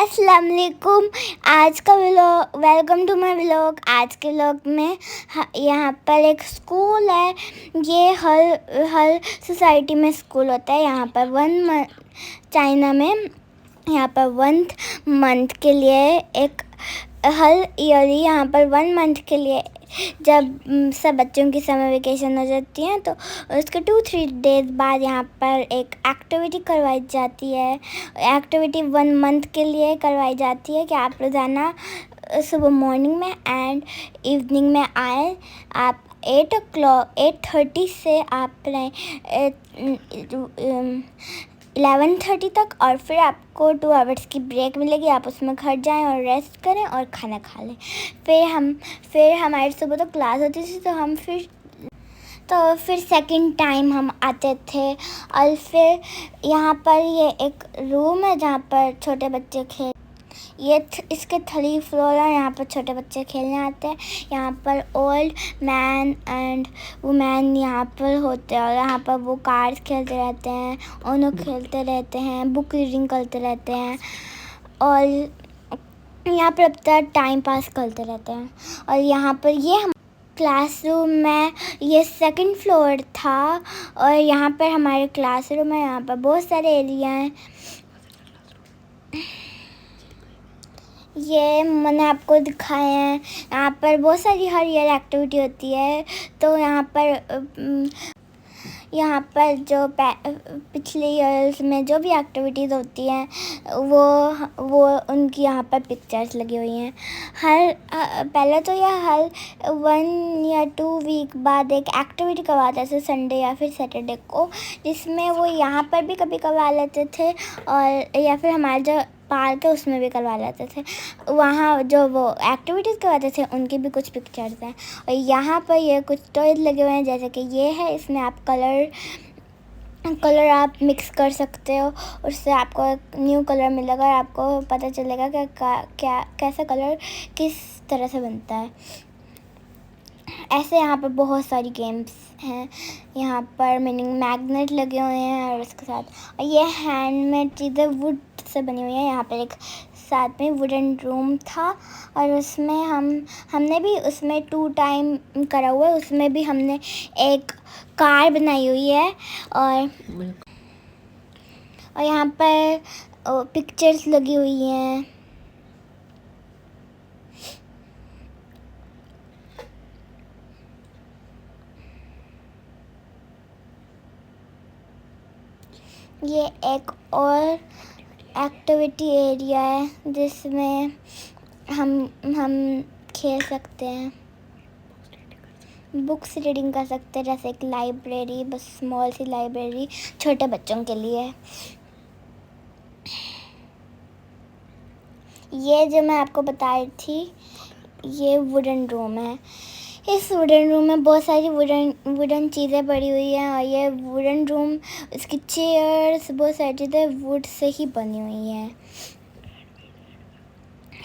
अस्सलाम वालेकुम। आज का vlog, welcome to my vlog. आज के व्लॉग में यहाँ पर एक स्कूल है। ये हर सोसाइटी में स्कूल होता है। यहाँ पर चाइना में यहाँ पर 1 मंथ के लिए एक हर ईयरली यहाँ पर 1 मंथ के लिए जब सब बच्चों की समर वेकेशन हो जाती है तो उसके 2-3 डेज बाद यहाँ पर एक एक्टिविटी करवाई जाती है। एक्टिविटी 1 मंथ के लिए करवाई जाती है कि आप रोज़ाना सुबह मॉर्निंग में एंड इवनिंग में आए। आप 8:30 से आप 11:30 तक, और फिर आपको 2 आवर्स की ब्रेक मिलेगी। आप उसमें घर जाएं और रेस्ट करें और खाना खा लें। फिर हमारी सुबह तो क्लास होती थी, तो फिर सेकंड टाइम हम आते थे। और फिर यहाँ पर ये एक रूम है जहाँ पर छोटे बच्चे इसके 3 फ्लोर है। यहाँ पर छोटे बच्चे खेलने आते हैं। यहाँ पर ओल्ड मैन एंड वुमेन यहाँ पर होते हैं और यहाँ पर वो कार्ड्स खेलते रहते हैं, ओनो खेलते रहते हैं, बुक रीडिंग करते रहते हैं और यहाँ पर अपना टाइम पास करते रहते हैं। और यहाँ पर ये क्लासरूम में ये 2nd फ्लोर था और यहाँ पर हमारे क्लासरूम है। यहाँ पर बहुत सारे एरिया हैं। ये मैंने आपको दिखाए हैं। यहाँ पर बहुत सारी हर ईयर एक्टिविटी होती है। तो यहाँ पर जो पिछले ईयर्स में जो भी एक्टिविटीज़ होती हैं वो उनकी यहाँ पर पिक्चर्स लगी हुई हैं। पहले तो यह हर 1 या 2 वीक बाद एक एक्टिविटी करवाते थे, संडे या फिर सैटरडे को, जिसमें वो यहाँ पर भी कभी करवा लेते थे और या फिर हमारे जो पार्क है उसमें भी करवा लेते थे। वहाँ जो वो एक्टिविटीज़ करवाते थे उनकी भी कुछ पिक्चर्स हैं। और यहाँ पर ये कुछ टॉयज लगे हुए हैं, जैसे कि ये है। इसमें आप कलर आप मिक्स कर सकते हो, उससे आपको एक न्यू कलर मिलेगा और आपको पता चलेगा कि कैसा कलर किस तरह से बनता है। ऐसे यहाँ पर बहुत सारी गेम्स हैं। यहाँ पर मैग्नेट लगे हुए हैं और उसके साथ ये हैंडमेड चीज़ें वुड से बनी हुई है। यहाँ पर एक साथ में वुडन रूम था और उसमें हमने भी उसमें 2 टाइम करा हुआ है। उसमें भी हमने एक कार बनाई हुई है और यहाँ पर पिक्चर्स लगी हुई हैं। ये एक और एक्टिविटी एरिया है जिसमें हम खेल सकते हैं, बुक्स रीडिंग कर सकते हैं, जैसे एक लाइब्रेरी, बस स्मॉल सी लाइब्रेरी छोटे बच्चों के लिए। ये जो मैं आपको बता रही थी ये वुडन रूम है। इस वुडन रूम में बहुत सारी वुडन चीज़ें पड़ी हुई हैं और ये वुडन रूम, इसकी चेयर्स, बहुत सारी चीज़ें वुड से ही बनी हुई हैं,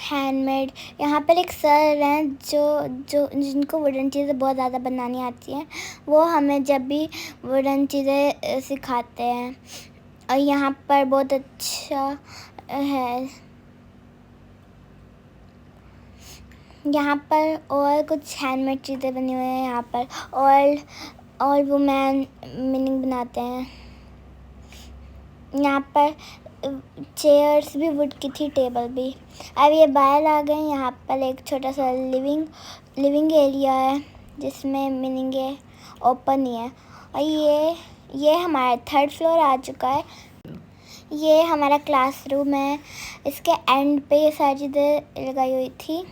हैंडमेड। यहाँ पर एक सर हैं जिनको वुडन चीज़ें बहुत ज़्यादा बनानी आती हैं। वो हमें जब भी वुडन चीज़ें सिखाते हैं और यहाँ पर बहुत अच्छा है। यहाँ पर और कुछ हैंडमेड चीज़ें बनी हुई हैं। यहाँ पर और वुमेन मीनिंग बनाते हैं। यहाँ पर चेयर्स भी वुड की थी, टेबल भी। अब ये बाहर आ गए। यहाँ पर एक छोटा सा लिविंग एरिया है जिसमें मीनिंग है ओपन ही है। और ये हमारा 3rd फ्लोर आ चुका है। ये हमारा क्लासरूम है। इसके एंड पे ये सारी चीज़ें लगाई हुई थी।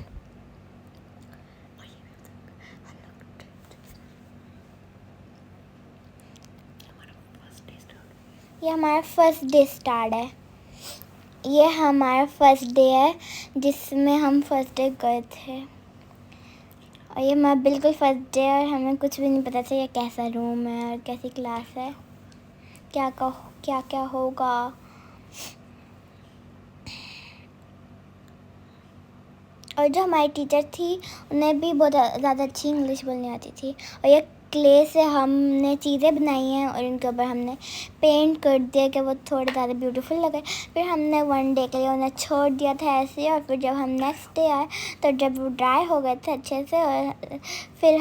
ये हमारा फर्स्ट डे स्टार्ट है। ये हमारा फर्स्ट डे है जिसमें हम फर्स्ट डे गए थे और ये हमारा बिल्कुल फर्स्ट डे है और हमें कुछ भी नहीं पता था ये कैसा रूम है और कैसी क्लास है, क्या होगा। और जो हमारी टीचर थी उन्हें भी बहुत ज़्यादा अच्छी इंग्लिश बोलनी आती थी। और ये क्ले से हमने चीज़ें बनाई हैं और इनके ऊपर हमने पेंट कर दिया कि वो थोड़े ज़्यादा ब्यूटीफुल लगे। फिर हमने 1 डे के लिए उन्हें छोड़ दिया था ऐसे ही, और फिर जब हम नेक्स्ट डे आए तो जब वो ड्राई हो गए थे अच्छे से, और फिर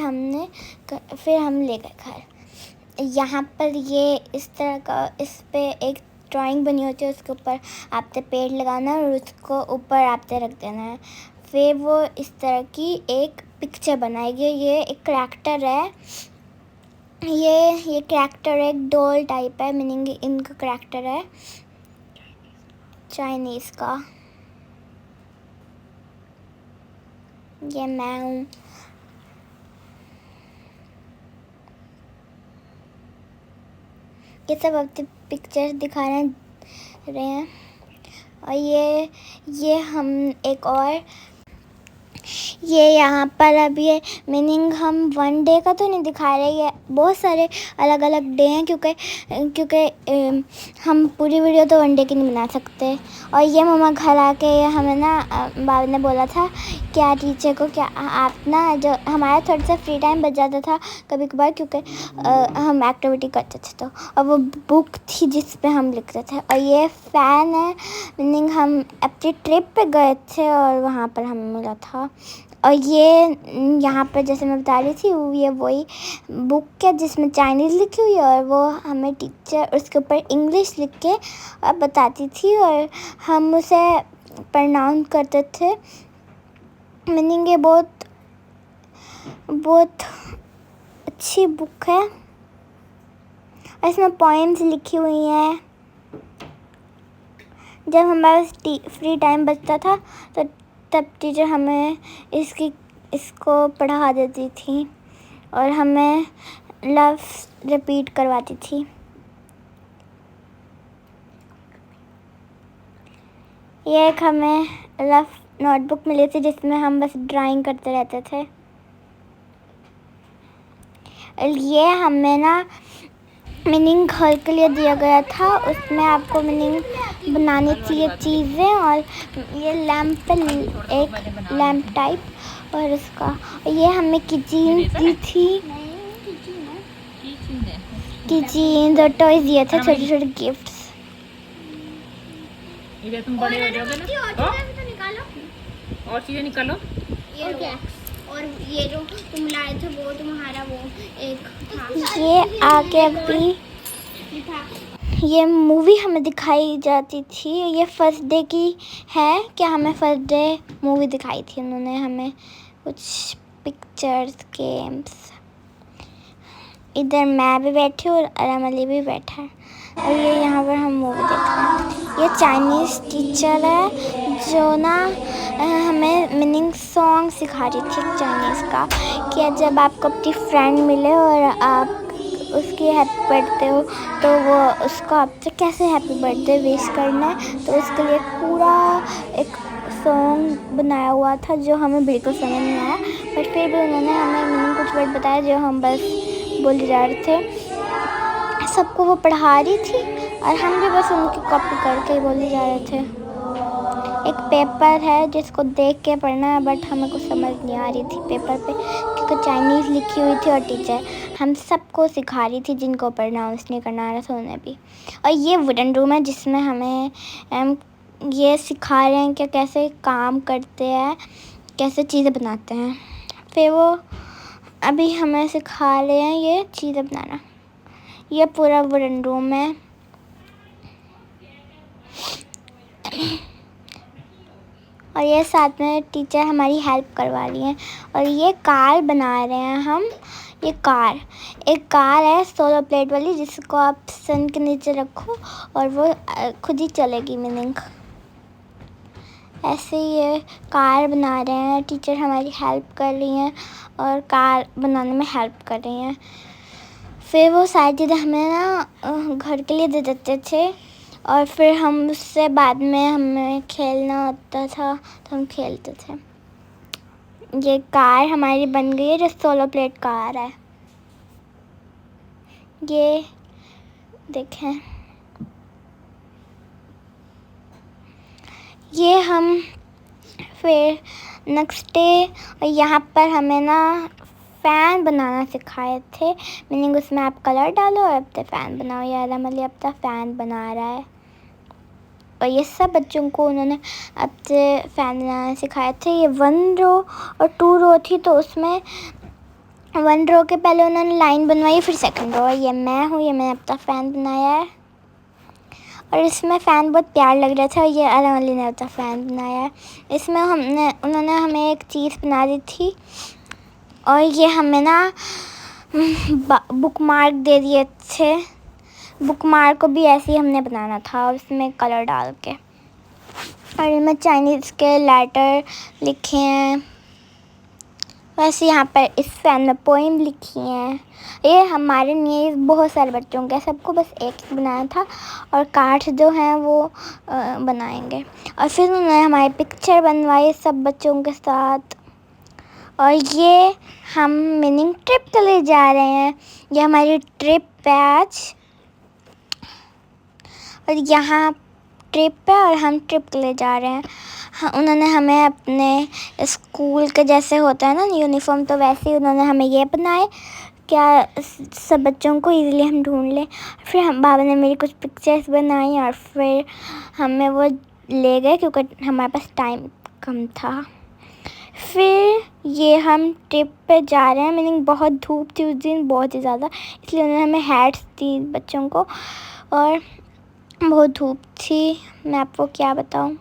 हम ले गए घर। यहाँ पर ये इस तरह का इस पे एक ड्राइंग बनी होती है, उसके ऊपर आपने पेड़ लगाना है और उसको ऊपर आपने रख देना है। फिर वो इस तरह की एक पिक्चर बनाएगी। ये एक करैक्टर है, ये करैक्टर एक डॉल टाइप है, मीनिंग इनका करैक्टर है चाइनीज़ का। ये मैं हूँ। ये सब अपनी पिक्चर्स दिखा रहे हैं। और ये हम एक और ये यहाँ पर अब ये मीनिंग हम 1 डे का तो नहीं दिखा रहे, ये बहुत सारे अलग अलग डे हैं, क्योंकि हम पूरी वीडियो तो 1 डे की नहीं बना सकते। और ये मम्मा घर आके हमें ना बाबा ने बोला था क्या टीचर को क्या आप ना जो हमारा थोड़ा सा फ्री टाइम बच जाता था कभी कभार, क्योंकि हम एक्टिविटी करते थे तो, और वो बुक थी जिस पे हम लिखते थे। और ये फ़ैन है, मीनिंग हम अपनी ट्रिप पे गए थे और वहाँ पर हमें मिला था। और ये यहाँ पर जैसे मैं बता रही थी ये वही बुक है जिसमें चाइनीज़ लिखी हुई है, और वो हमें टीचर उसके ऊपर इंग्लिश लिख के बताती थी और हम उसे प्रोनाउंस करते थे। मीनिंग ये बहुत अच्छी बुक है और इसमें पोएम्स लिखी हुई हैं। जब हमारा फ्री टाइम बचता था तो तब टीचर हमें इसको पढ़ा देती थी और हमें लफ्ज़ रिपीट करवाती थी। ये एक हमें रफ नोटबुक मिली थी जिसमें हम बस ड्राइंग करते रहते थे। ये हमें ना मीनिंग घर के लिए दिया गया था, उसमें आपको मीनिंग बनानी चाहिए चीज़ें। और ये लैंप एक लैंप टाइप, और इसका ये हमें किचन दी थी, किचन और टॉयज दिए थे, छोटे छोटे गिफ्ट्स। इधर तुम बड़े हो जाओगे ना तो निकालो और चीजें निकालो। और ये जो तुम लाए थे वो तुम्हारा वो एक था। ये आगे अभी ये मूवी हमें दिखाई जाती थी। ये फर्स्ट डे की है कि हमें फर्स्ट डे मूवी दिखाई थी उन्होंने हमें कुछ पिक्चर्स गेम्स। इधर मैं भी बैठी हूँ और अरम अली भी बैठा है और ये यहाँ पर हम मूवी देख रहे हैं। ये चाइनीज़ टीचर है जो ना हमें मीनिंग सॉन्ग सिखा रही थी चाइनीज़ का, कि जब आपको अपनी फ्रेंड मिले और आप उसकी हैप्पी बर्थडे हो तो वो उसको आपसे कैसे हैप्पी बर्थडे विश करना है, तो उसके लिए पूरा एक सॉन्ग बनाया हुआ था जो हमें बिल्कुल समझ नहीं आया, बट फिर भी उन्होंने हमें मीनिंग कुछ वर्ड बताया जो हम बस बोले जा रहे थे। सबको वो पढ़ा रही थी और हम भी बस उनकी कॉपी करके बोले जा रहे थे। एक पेपर है जिसको देख के पढ़ना है, बट हमें कुछ समझ नहीं आ रही थी पेपर पे क्योंकि चाइनीज़ लिखी हुई थी और टीचर हम सबको सिखा रही थी जिनको प्रोनाउंस नहीं करना आ रहा था उन्हें भी। और ये वुडन रूम है जिसमें हमें ये सिखा रहे हैं कि कैसे काम करते हैं, कैसे चीज़ें बनाते हैं। फिर वो अभी हमें सिखा रहे हैं ये चीज़ें बनाना। ये पूरा वुडन रूम है। और ये साथ में टीचर हमारी हेल्प करवा रही हैं। और ये कार बना रहे हैं हम। ये एक कार है सोलर प्लेट वाली जिसको आप सन के नीचे रखो और वो खुद ही चलेगी। मीनिंग ऐसे ये कार बना रहे हैं, टीचर हमारी हेल्प कर रही हैं और कार बनाने में हेल्प कर रही हैं। फिर वो सारी चीज़ें हमें ना घर के लिए दे देते थे और फिर हम उससे बाद में हमें खेलना होता था तो हम खेलते थे। ये कार हमारी बन गई है जो सोलर प्लेट कार है। ये देखें, ये हम फिर नेक्स्ट डे यहाँ पर हमें ना फ़ैन बनाना सिखाए थे, मीनिंग उसमें आप कलर डालो और अब तक फ़ैन बनाओ। ये अरम अली अब तक फ़ैन बना रहा है और ये सब बच्चों को उन्होंने अब तक फ़ैन बनाना सिखाए थे। ये 1 रो और 2 रो थी, तो उसमें 1 रो के पहले उन्होंने लाइन बनवाई, फिर 2nd रो। ये मैं हूँ, ये मैंने अब तक फ़ैन बनाया है और इसमें फ़ैन बहुत प्यार लग रहा था। और ये अरम अली ने अब तक फ़ैन बनाया है। इसमें उन्होंने हमें एक चीज़ बना दी थी और ये हमें ना बुक मार्क दे दिए थे। बुक मार्क को भी ऐसे ही हमने बनाना था उसमें कलर डाल के। और इनमें चाइनीज़ के लेटर लिखे हैं। वैसे यहाँ पर इस फैन में पोइम लिखी हैं। ये हमारे लिए बहुत सारे बच्चों के, सबको बस एक ही बनाना था और कार्ड्स जो हैं वो बनाएंगे। और फिर उन्होंने हमारी पिक्चर बनवाई सब बच्चों के साथ। और ये हम मीनिंग ट्रिप के लिए जा रहे हैं। ये हमारी ट्रिप है आज और यहाँ ट्रिप है और हम ट्रिप के लिए जा रहे हैं। हाँ, उन्होंने हमें अपने स्कूल के जैसे होता है ना यूनिफॉर्म, तो वैसे ही उन्होंने हमें ये बनाए क्या सब बच्चों को इजीली हम ढूंढ लें। फिर हम बाबा ने मेरी कुछ पिक्चर्स बनाई और फिर हमें वो ले गए क्योंकि हमारे पास टाइम कम था। फिर ये हम ट्रिप पे जा रहे हैं, मीनिंग बहुत धूप थी उस दिन, बहुत ही ज़्यादा, इसलिए उन्होंने हमें हैट्स दी बच्चों को और बहुत धूप थी, मैं आपको क्या बताऊं।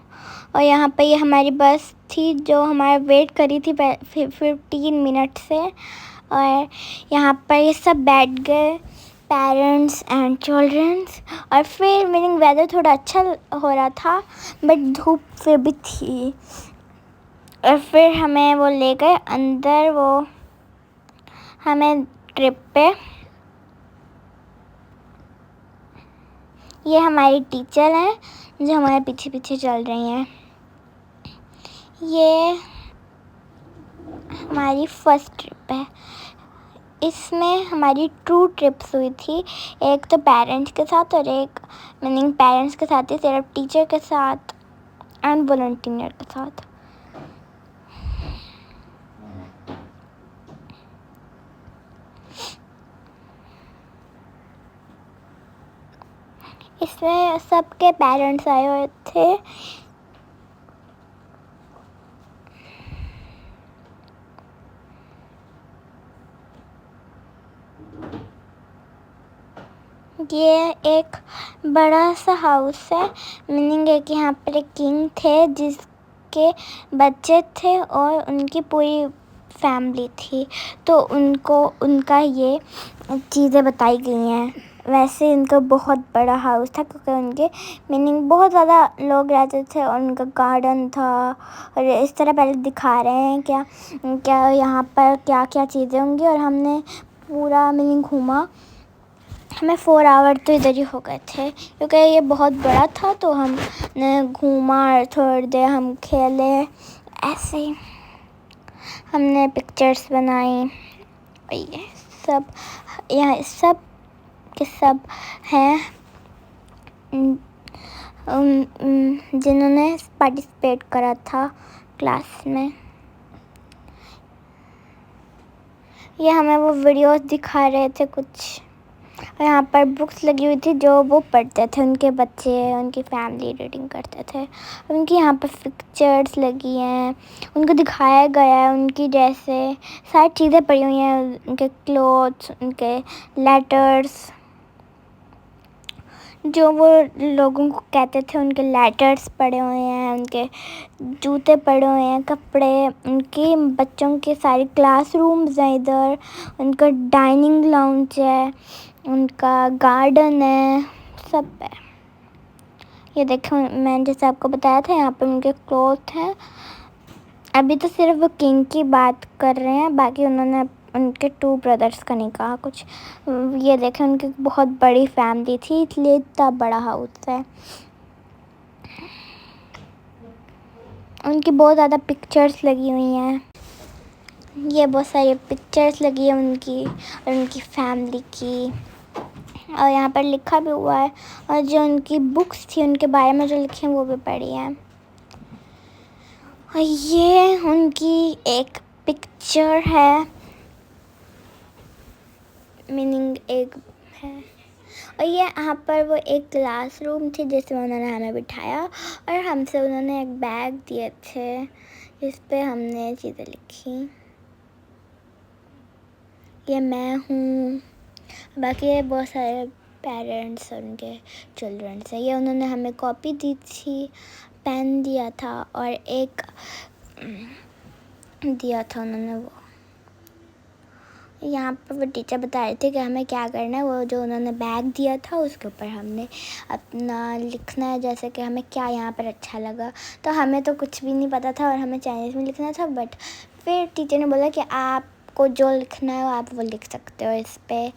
और यहाँ पे ये हमारी बस थी जो हमारा वेट करी थी 15 मिनट से। और यहाँ पर ये सब बैठ गए, पेरेंट्स एंड चिल्ड्रंस। और फिर मीनिंग वेदर थोड़ा अच्छा हो रहा था बट धूप फिर भी थी। और फिर हमें वो ले गए अंदर, वो हमें ट्रिप पे। ये हमारी टीचर हैं जो हमारे पीछे पीछे चल रही हैं। ये हमारी फर्स्ट ट्रिप है। इसमें हमारी 2 ट्रिप्स हुई थी, एक तो पेरेंट्स के साथ और एक मीनिंग पेरेंट्स के साथ ही, सिर्फ टीचर के साथ एंड वॉलंटियर के साथ। इसमें सबके पेरेंट्स आए हुए थे। ये एक बड़ा सा हाउस है, मीनिंग है कि यहाँ पर एक किंग थे जिसके बच्चे थे और उनकी पूरी फैमिली थी, तो उनको उनका ये चीज़ें बताई गई हैं। वैसे इनका बहुत बड़ा हाउस था क्योंकि उनके मीनिंग बहुत ज़्यादा लोग रहते थे और उनका गार्डन था। और इस तरह पहले दिखा रहे हैं क्या क्या यहाँ पर क्या क्या चीज़ें होंगी। और हमने पूरा मीनिंग घूमा, हमें 4 आवर तो इधर ही हो गए थे क्योंकि ये बहुत बड़ा था। तो हमने घूमा और थोड़ी देर हम खेले, ऐसे ही हमने पिक्चर्स बनाई। और ये सब यहाँ सब के सब हैं जिन्होंने पार्टिसिपेट करा था क्लास में। ये हमें वो वीडियोस दिखा रहे थे कुछ, और यहाँ पर बुक्स लगी हुई थी जो वो पढ़ते थे, उनके बच्चे उनकी फैमिली रीडिंग करते थे। उनकी यहाँ पर पिक्चर्स लगी हैं, उनको दिखाया गया है उनकी जैसे सारी चीज़ें पड़ी हुई हैं, उनके क्लोथ्स, उनके लेटर्स, जो वो लोगों को कहते थे उनके लेटर्स पड़े हुए हैं, उनके जूते पड़े हुए हैं, कपड़े, उनके बच्चों के सारे क्लासरूम्स हैं इधर, उनका डाइनिंग लाउंज है, उनका गार्डन है, सब है। ये देखो मैंने जैसे आपको बताया था यहाँ पे उनके क्लोथ हैं। अभी तो सिर्फ वो किंग की बात कर रहे हैं, बाकी उन्होंने उनके 2 ब्रदर्स का नहीं कहा कुछ। ये देखें उनकी बहुत बड़ी फैमिली थी इसलिए इतना बड़ा हाउस है। उनकी बहुत ज़्यादा पिक्चर्स लगी हुई हैं, ये बहुत सारी पिक्चर्स लगी है उनकी और उनकी फैमिली की। और यहाँ पर लिखा भी हुआ है, और जो उनकी बुक्स थी उनके बारे में जो लिखे हैं वो भी पढ़ी हैं। और ये उनकी एक पिक्चर है मीनिंग एक है। और ये यहाँ पर वो एक क्लासरूम थी जिसमें उन्होंने हमें बिठाया और हमसे उन्होंने एक बैग दिए थे जिस पे हमने चीज़ें लिखी। ये मैं हूँ, बाकी ये बहुत सारे पेरेंट्स और उनके चिल्ड्रंस हैं। ये उन्होंने हमें कॉपी दी थी, पेन दिया था और एक दिया था उन्होंने वो। यहाँ पर वो टीचर बता रहे थे कि हमें क्या करना है। वो जो उन्होंने बैग दिया था उसके ऊपर हमने अपना लिखना है, जैसे कि हमें क्या यहाँ पर अच्छा लगा। तो हमें तो कुछ भी नहीं पता था और हमें चाइनीज़ में लिखना था, बट फिर टीचर ने बोला कि आपको जो लिखना है आप वो लिख सकते हो इस पर।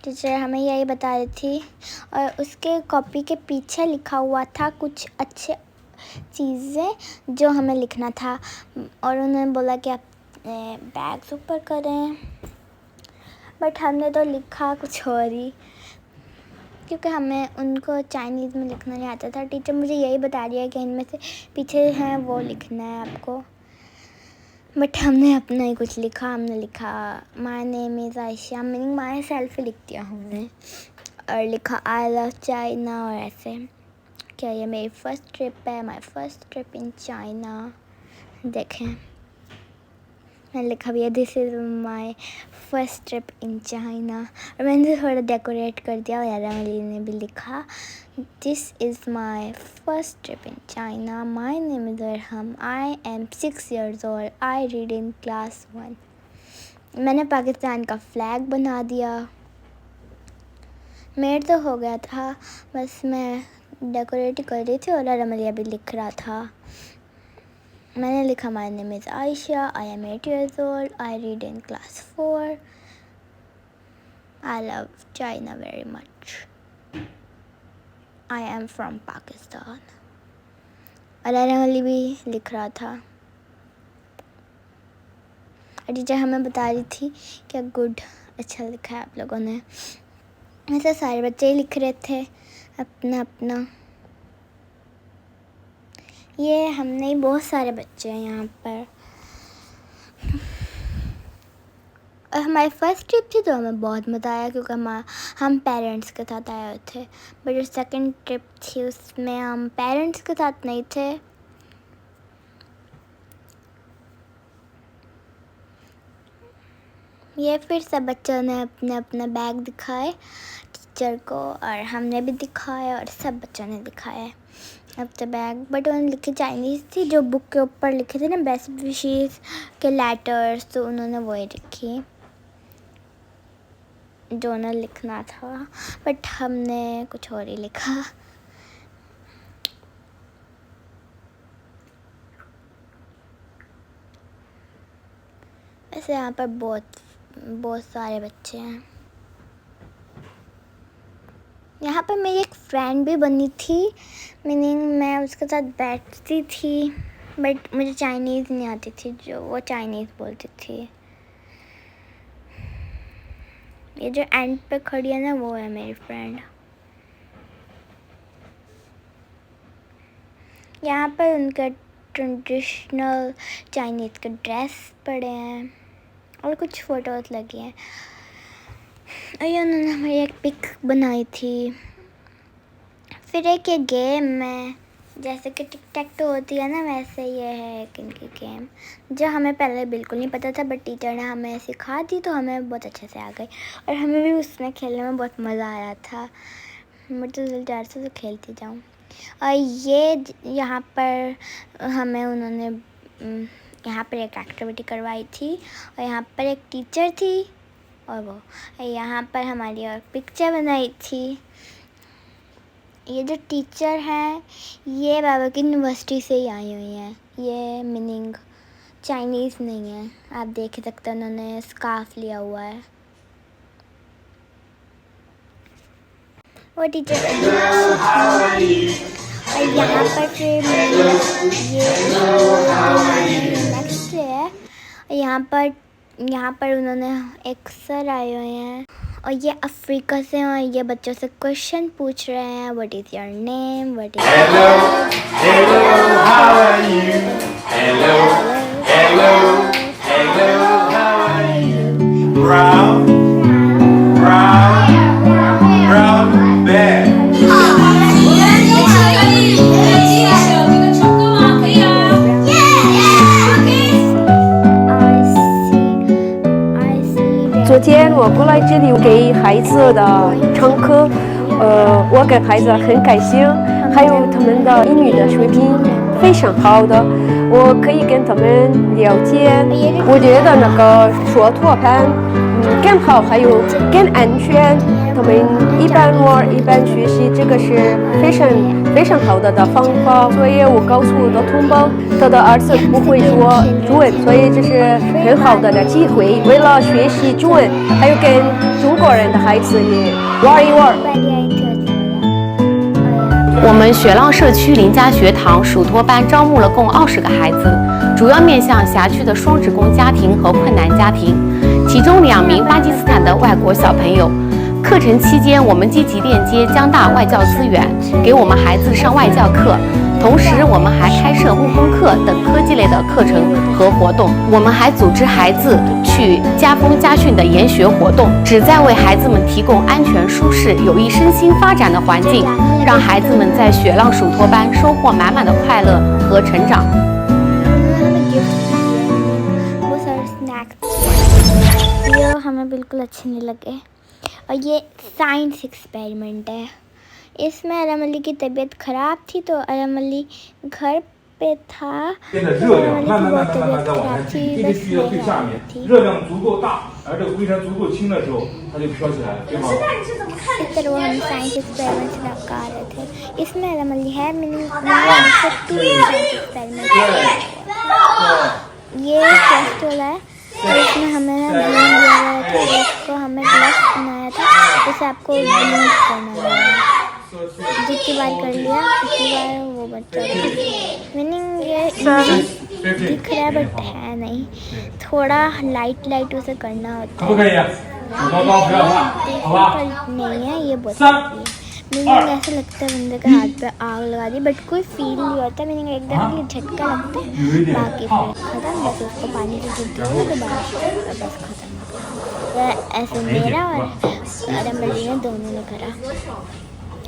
टीचर हमें यही बता रही थी और उसके कॉपी के पीछे लिखा हुआ था कुछ अच्छे चीज़ें जो हमें लिखना था और उन्होंने बोला कि आप बैग्स ऊपर करें, बट हमने तो लिखा कुछ और ही क्योंकि हमें उनको चाइनीज़ में लिखना नहीं आता था। टीचर मुझे यही बता रही है कि इनमें से पीछे हैं वो लिखना है आपको, बट हमने अपना ही कुछ लिखा। हमने लिखा my name is Ayesha, meaning my self लिख दिया हमने, और लिखा आई लव चाइना और ऐसे। क्या ये मेरी फ़र्स्ट ट्रिप है, माई फर्स्ट ट्रिप इन चाइना। देखें मैंने लिखा भी है this is my first trip in China, और मैंने थोड़ा डेकोरेट कर दिया। और यारामली ने भी लिखा this is my first trip in China, my name is Arham, I am 6 years old, I read in class 1। मैंने पाकिस्तान का फ्लैग बना दिया। मेरा तो हो गया था, बस मैं डेकोरेट कर रही थी और यारामली भी लिख रहा था। मैंने लिखा my name is Ayesha, I am 8 years old, I read in class 4, I love China very much, I am from Pakistan. और यारामली भी लिख रहा था। और टीचर हमें बता रही थी क्या गुड, अच्छा लिखा है आप लोगों ने। ऐसे सारे बच्चे ही लिख रहे थे अपना अपना। ये हमने ही बहुत सारे बच्चे हैं यहाँ पर। और हमारी फर्स्ट ट्रिप थी तो हमें बहुत मज़ा आया क्योंकि हम पेरेंट्स के साथ आए हुए थे। बट जो सेकंड ट्रिप थी उसमें हम पेरेंट्स के साथ नहीं थे। ये फिर सब बच्चों ने अपने अपना बैग दिखाए टीचर को और हमने भी दिखाया और सब बच्चों ने दिखाया अपना बैग। बट उन्होंने लिखी चाइनीज़ थी, जो बुक के ऊपर लिखे थे ना बेस्ट विशेस के लेटर्स, तो उन्होंने वही लिखी जो उन्हें लिखना था, बट हमने कुछ और ही लिखा। ऐसे यहाँ पर बहुत सारे बच्चे हैं। यहाँ पर मेरी एक फ्रेंड भी बनी थी, मीनिंग मैं उसके साथ बैठती थी, बट मुझे चाइनीज़ नहीं आती थी जो वो चाइनीज़ बोलती थी। ये जो एंड पे खड़ी है ना वो है मेरी फ्रेंड। यहाँ पर उनका ट्रेडिशनल चाइनीज़ के ड्रेस पड़े हैं और कुछ फ़ोटोज़ लगी हैं। और ये उन्होंने हमारी एक पिक बनाई थी। फिर एक ये गेम है, जैसे कि टिक टैक तो होती है ना, वैसे ये है एक इनकी गेम जो हमें पहले बिल्कुल नहीं पता था, बट टीचर ने हमें सिखा दी तो हमें बहुत अच्छे से आ गई और हमें भी उसमें खेलने में बहुत मज़ा आ रहा था। मैं तो दिल चाह से खेलती जाऊँ। और ये यहाँ पर हमें उन्होंने यहाँ पर एक एक्टिविटी करवाई थी और यहाँ पर एक टीचर थी और वो यहाँ पर हमारी और पिक्चर बनाई थी। ये जो टीचर हैं ये बाबा की यूनिवर्सिटी से ही आई हुई हैं। ये मीनिंग चाइनीज़ नहीं है, आप देख सकते हैं उन्होंने स्कार्फ लिया हुआ है। वो टीचर और यहाँ पर फिर ये नेक्स्ट है। और यहाँ पर उन्होंने एक सर आए हुए हैं और ये अफ्रीका से हैं और ये बच्चों से क्वेश्चन पूछ रहे हैं। What is your name, what is hello hello how are you hello hello hello brown, brown, brown bear. I see 昨天我过来这里给孩子的唱歌，我跟孩子很开心，还有他们的英语的水平非常好的，我可以跟他们聊天。我觉得那个说托盘更好，还有更安全。他们一边玩一边学习，这个是非常好的方法。所以我告诉我的同胞，他的儿子不会说中文，所以这是很好的机会。为了学习中文，还有跟中国人的孩子也玩一玩。我们雪浪社区林家学堂暑托班招募了共20个孩子，主要面向辖区的双职工家庭和困难家庭，其中2名巴基斯坦的外国小朋友。课程期间，我们积极链接江大外教资源，给我们孩子上外教课。同时，我们还开设木工课等科技类的课程和活动。我们还组织孩子去家风家训的研学活动，旨在为孩子们提供安全、舒适、有益身心发展的环境，让孩子们在雪浪暑托班收获满满的快乐和成长。ये हमें बिल्कुल अच्छे नहीं लगे और ये साइंस एक्सपेरिमेंट है। इसमें अलम अली की तबीयत ख़राब थी तो अलम अली घर पे था। 现在热量慢慢在往下进，这个需要最下面，热量足够大，而这个灰尘足够轻的时候，它就飘起来了，对吗？ इस तरह वो हम साइंस एक्सपेरिमेंट से लगा रहे थे। इसमें अलम अली है ये टेस्ट वाला है और इसमें हमें ना ब्लूम दिया गया था, इसको हमें ग्लव्स बनाया था, इसे आपको ब्लूम करना है। जितनी बार कर लिया उतनी बार वो बच्चा मीनिंग ये दिख रहा है बट है नहीं, थोड़ा लाइट उसे करना होता है। नहीं है ये बहुत मीनिंग ऐसा लगता है बंदे के हाथ पे आग लगा दी बट कोई फील नहीं होता। मीनिंग एकदम के झटका लगता है, बाकी फिर खत्म, बस उसको पानी से गिर दिया तो बस खत्म। ऐसे मेरा और अमली ने दोनों ने करा।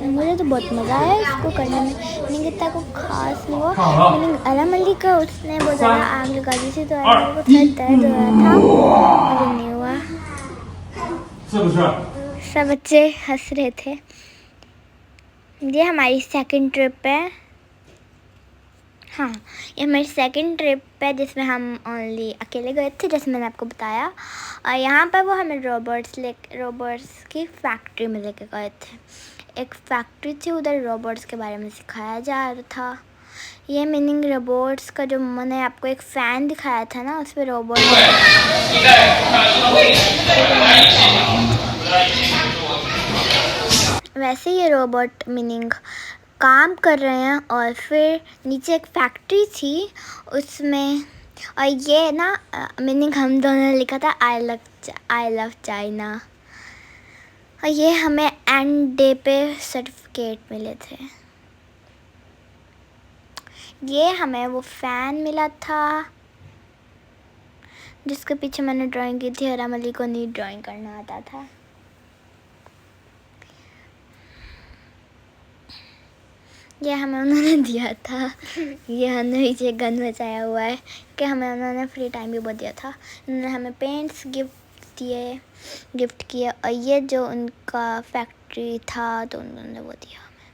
मुझे तो बहुत मज़ा आया इसको करने में। मीनिंग इतना को खास नहीं हुआ। मीनिंग अलम अली का उसने बहुत ज़्यादा आग लगा दी थी तो अलम को थोड़ा दर्द हो रहा था, मुझे नहीं हुआ। सब बच्चे हंस रहे थे। ये हमारी सेकंड ट्रिप है। हाँ, ये हमारी सेकंड ट्रिप है जिसमें हम ओनली अकेले गए थे, जैसे मैंने आपको बताया। और यहाँ पर वो हमें रोबोट्स की फैक्ट्री में लेके गए थे। एक फैक्ट्री थी, उधर रोबोट्स के बारे में सिखाया जा रहा था। ये मीनिंग रोबोट्स का जो मैंने आपको एक फ़ैन दिखाया था ना, उस पर रोबोट वैसे ये रोबोट मीनिंग काम कर रहे हैं। और फिर नीचे एक फैक्ट्री थी उसमें, और ये ना मीनिंग हम दोनों ने लिखा था आई लव चाइना। और ये हमें एंड डे पे सर्टिफिकेट मिले थे। ये हमें वो फ़ैन मिला था जिसके पीछे मैंने ड्राइंग की थी और अमली को नहीं ड्राइंग करना आता था। ये हमें उन्होंने दिया था। ये हमने पीछे गन बचाया हुआ है कि हमें उन्होंने फ्री टाइम भी बहुत दिया था। उन्होंने हमें पेंट्स गिफ्ट किए और ये जो उनका फैक्ट्री था तो उन्होंने वो दिया हमें।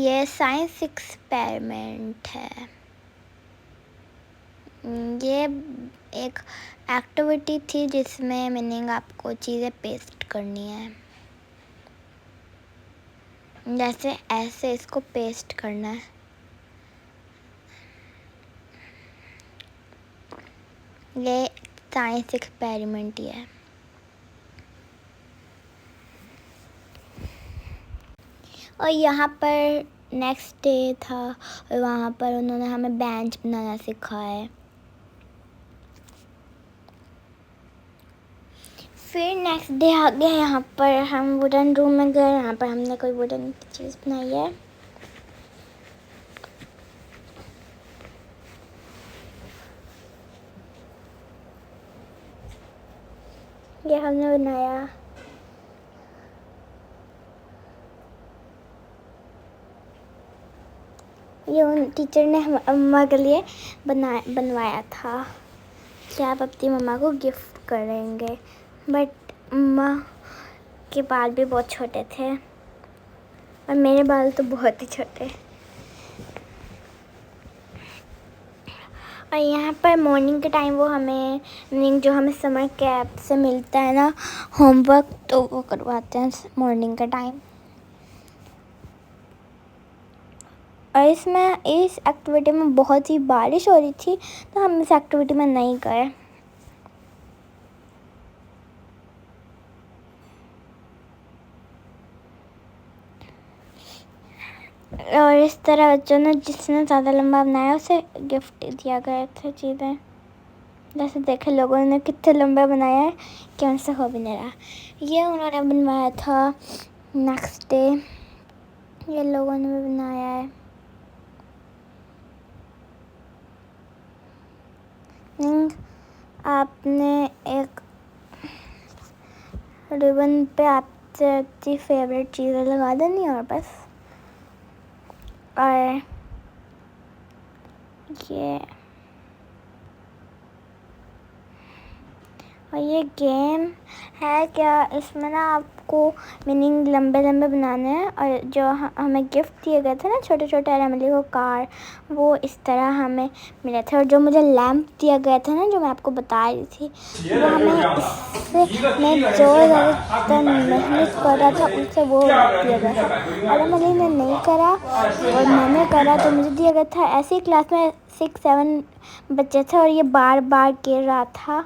ये साइंस एक्सपेरिमेंट है। ये एक एक्टिविटी थी जिसमें मीनिंग आपको चीज़ें पेस्ट करनी है, जैसे ऐसे इसको पेस्ट करना है। ये साइंस एक्सपेरिमेंट ही है। और यहाँ पर नेक्स्ट डे था और वहाँ पर उन्होंने हमें बेंच बनाना सिखाया है। फिर नेक्स्ट डे आ गया, यहाँ पर हम वुडन रूम में गए। यहाँ पर हमने कोई वुडन चीज़ बनाई है। ये हमने बनाया। ये उन टीचर ने हम अम्मा के लिए बनवाया था कि आप अपनी मम्मा को गिफ्ट करेंगे, बट अम्मा के बाल भी बहुत छोटे थे और मेरे बाल तो बहुत ही छोटे। और यहाँ पर मॉर्निंग के टाइम वो हमें जो हमें समर कैंप से मिलता है ना होमवर्क, तो वो करवाते हैं मॉर्निंग का टाइम। और इस एक्टिविटी में बहुत ही बारिश हो रही थी, तो हम इस एक्टिविटी में नहीं गए। और इस तरह बच्चों ने जिसने ज़्यादा लंबा बनाया उसे गिफ्ट दिया गया था चीज़ें। जैसे देखे लोगों ने कितने लंबा बनाया है कि उनसे हो भी नहीं रहा। ये उन्होंने बनवाया था नेक्स्ट डे, ये लोगों ने भी बनाया है। आपने एक रिबन पे आपसे अपनी फेवरेट चीज़ें लगा देनी और बस। और ये गेम है क्या, इसमें ना आपको मीनिंग लंबे लंबे बनाने हैं। और जो हमें गिफ्ट दिए गए थे ना छोटे छोटे एनिमल को कार, वो इस तरह हमें मिले थे। और जो मुझे लैंप दिया गया था ना, जो मैं आपको बता रही थी, वो हमें इससे मैं जो ज़्यादा मेहनत कर रहा था उससे वो दिया गया था। एनिमल ने नहीं करा और मैंने करा तो मुझे दिया गया था। ऐसी क्लास में 6-7 बच्चे थे और ये बार बार गिर रहा था।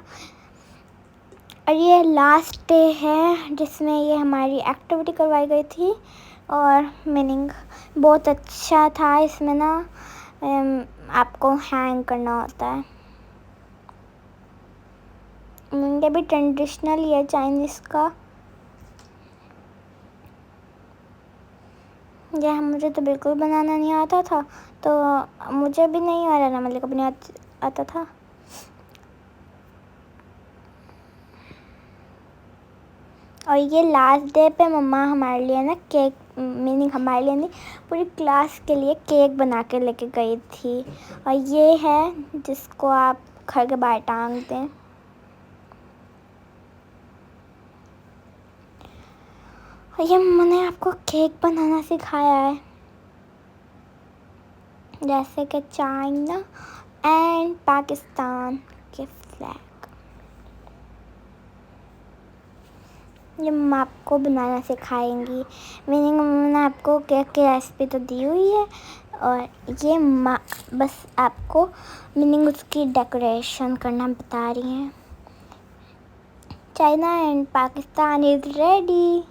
और ये लास्ट डे है जिसमें ये हमारी एक्टिविटी करवाई गई थी और मीनिंग बहुत अच्छा था। इसमें ना आपको हैंग करना होता है। ये भी ट्रेडिशनल है चाइनीज़ का। यह मुझे तो बिल्कुल बनाना नहीं आता था, तो मुझे भी नहीं आ रहा ना, मतलब को नहीं आता था। और ये लास्ट डे पे मम्मा हमारे लिए ना केक, मीनिंग हमारे लिए नहीं पूरी क्लास के लिए केक बना के लेके गई थी। और ये है जिसको आप घर के बाहर टांग दें। और ये मैंने आपको केक बनाना सिखाया है, जैसे कि चाइना एंड पाकिस्तान के फ्लैग। ये मम्मा आपको बनाना सिखाएंगी। मीनिंग मम्मा ने आपको केक की रेसिपी तो दी हुई है और ये बस आपको मीनिंग उसकी डेकोरेशन करना बता रही हैं। China and Pakistan is ready.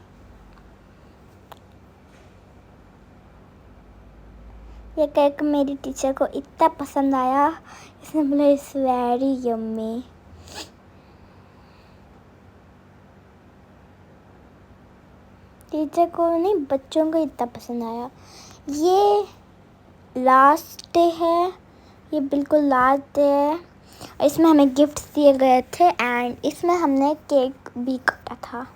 ये केक मेरी टीचर को इतना पसंद आया, इसने बोला इट्स वेरी यम्मी। टीचर को नहीं, बच्चों को इतना पसंद आया। ये लास्ट डे है, ये बिल्कुल लास्ट डे है। इसमें हमें गिफ्ट दिए गए थे एंड इसमें हमने केक भी काटा था।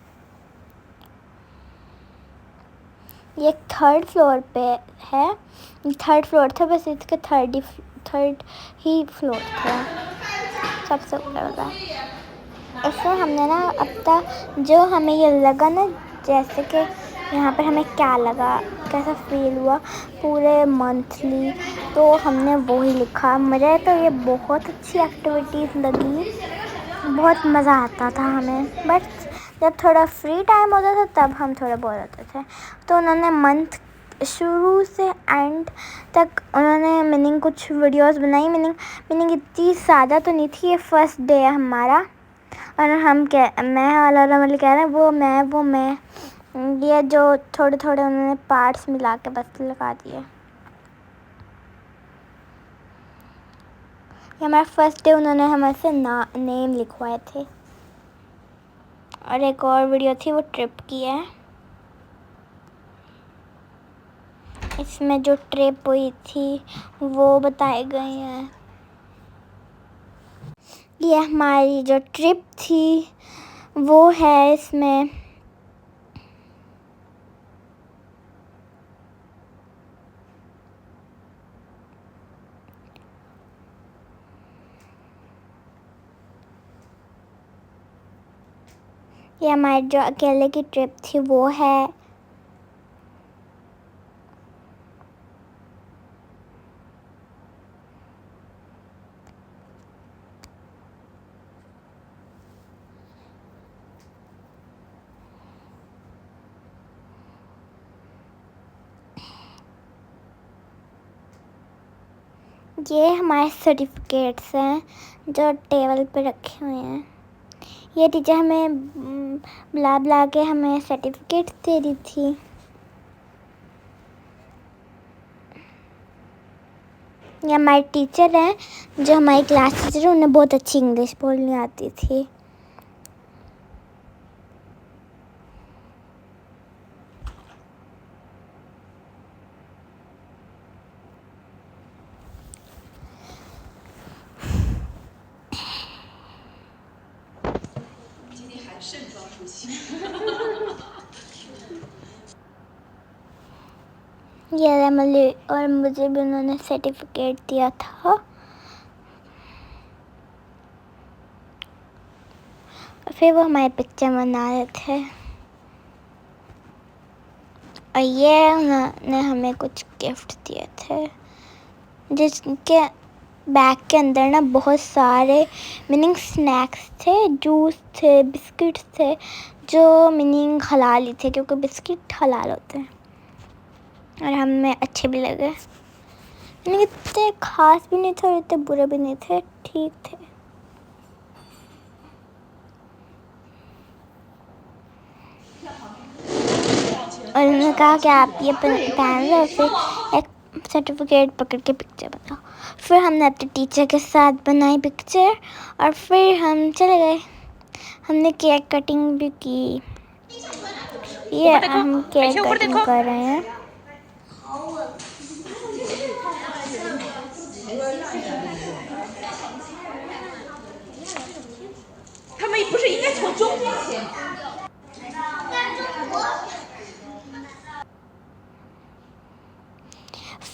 ये 3rd फ्लोर पे है, 3rd फ्लोर था, बस इसके 3rd ही फ्लोर था, सबसे ऊपर वाला। इसमें हमने ना अब तक जो हमें ये लगा ना, जैसे कि यहाँ पर हमें क्या लगा, कैसा फील हुआ पूरे मंथली, तो हमने वो ही लिखा। मुझे तो ये बहुत अच्छी एक्टिविटीज़ लगी, बहुत मज़ा आता था हमें। बट जब थोड़ा फ्री टाइम होता था तब हम थोड़ा बोर होते थे। तो उन्होंने मंथ शुरू से एंड तक उन्होंने मीनिंग कुछ वीडियोस बनाई। मीनिंग इतनी ज़्यादा तो नहीं थी। ये फर्स्ट डे है हमारा और मैं वाला रमल कह रहे हैं वो मैं ये जो थोड़े थोड़े उन्होंने पार्ट्स मिला के बस लगा दिए। ये हमारा फर्स्ट डे उन्होंने हमारे से नेम लिखवाए थे। और एक और वीडियो थी वो ट्रिप की है, इसमें जो ट्रिप हुई थी वो बताए गए हैं। ये हमारी जो ट्रिप थी वो है इसमें ये हमारी जो अकेले की ट्रिप थी वो है। ये हमारे सर्टिफिकेट्स हैं जो टेबल पे रखे हुए हैं। ये टीचर हमें बुला बुला के हमें सर्टिफिकेट्स दे रही थी। ये हमारे टीचर हैं जो हमारी क्लास टीचर, उन्हें बहुत अच्छी इंग्लिश बोलनी आती थी। ये रमली और मुझे भी उन्होंने सर्टिफिकेट दिया था। फिर वो हमारे पिक्चर बना रहे थे और ये उन्होंने हमें कुछ गिफ्ट दिए थे जिसके बैग के अंदर ना बहुत सारे मीनिंग स्नैक्स थे, जूस थे, बिस्किट्स थे जो मीनिंग हलाली थे क्योंकि बिस्किट हलाल होते हैं और हमें अच्छे भी लगे। मीनिंग इतने खास भी नहीं थे और इतने बुरे भी नहीं थे, ठीक थे। और उन्होंने कहा कि आप ये पहन लो, फिर एक सर्टिफिकेट पकड़ के पिक्चर बनाओ। फिर हमने अपने टीचर के साथ बनाई पिक्चर और फिर हम चले गए। हमने केक कटिंग भी की। ये हम केक कटिंग कर रहे हैं।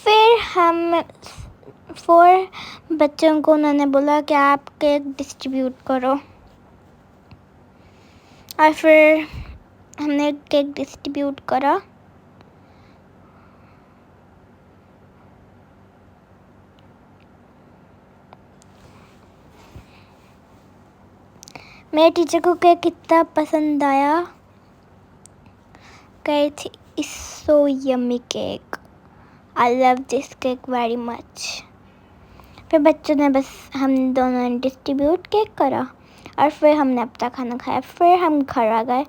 फिर हम 4 बच्चों को उन्होंने बोला कि आप केक डिस्ट्रीब्यूट करो और फिर हमने केक डिस्ट्रीब्यूट करा। मेरे टीचर को केक कितना पसंद आया। कही थी it's so yummy cake, I love this cake very much. फिर बच्चों ने बस हम दोनों ने डिस्ट्रीब्यूट केक करा और फिर हमने अपना खाना खाया। फिर हम घर आ गए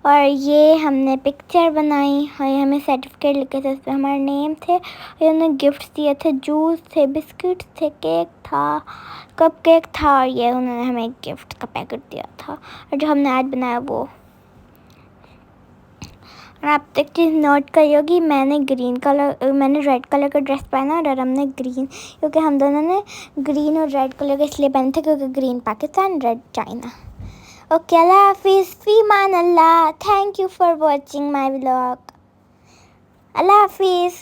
और ये हमने पिक्चर बनाई और ये हमें सर्टिफिकेट लिखे थे, उसमें हमारे नेम थे। ये उन्होंने गिफ्ट दिए थे, जूस थे, बिस्किट्स थे, केक था, कप केक था और ये उन्होंने हमें गिफ्ट का पैकेट दिया था और जो हमने आज बनाया वो। और आप एक चीज़ नोट करी होगी, मैंने रेड कलर का ड्रेस पहना और हमने ग्रीन, क्योंकि हम दोनों ने ग्रीन और रेड कलर का इसलिए पहने थे क्योंकि green Pakistan, red China. Okay, अल्लाह हाफिज़, फ़ीमान अल्लाह। Thank you for watching my vlog. अल्लाह हाफिज़।